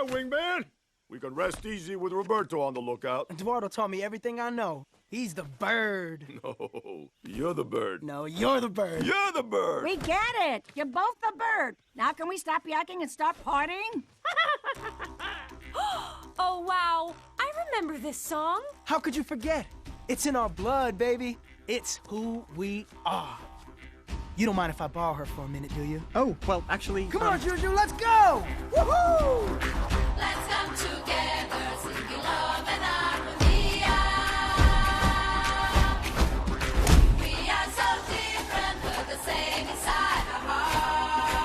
wingman. We can rest easy with Roberto on the lookout. Eduardo taught me everything I know. He's the bird. No, you're the bird. No, you're the bird. You're the bird. We get it. You're both the bird. Now can we stop yakking and start partying? Oh, wow. I remember this song. How could you forget? It's in our blood, baby. It's who we are. You don't mind if I borrow her for a minute, do you? Oh, well, actually... Come on, Juju, let's go! Woohoo! Let's come together, singing love and harmonia. We are so different, but the same inside our hearts.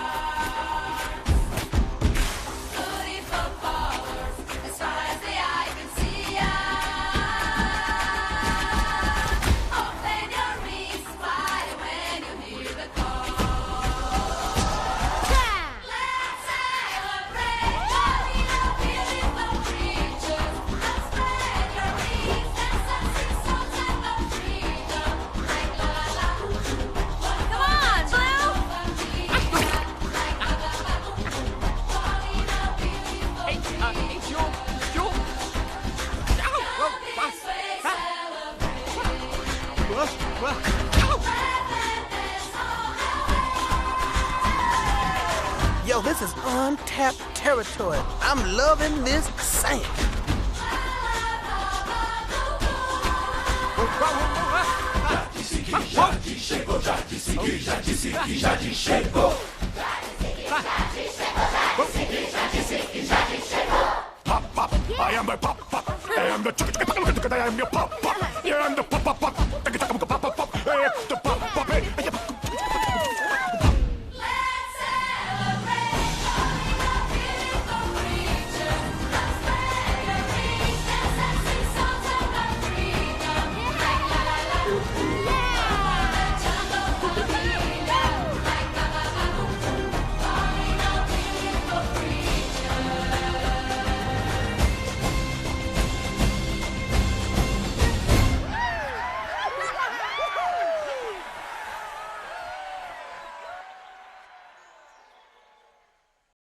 Beautiful colors, as far as the eye can see us. Open your wings wide when you hear the call. Let's celebrate, loving our beautiful creatures. Let's spread your wings and sing songs of freedom. Like la la la, Come on, Blue. Hey, Jewel. Jewel. Yo, this is untapped territory. I'm loving this sand. Pop, pop. I am the pop, pop. I am the chicka, chicka, chicka, chicka, I am your pop, pop. Yeah, I'm the pop, pop, pop.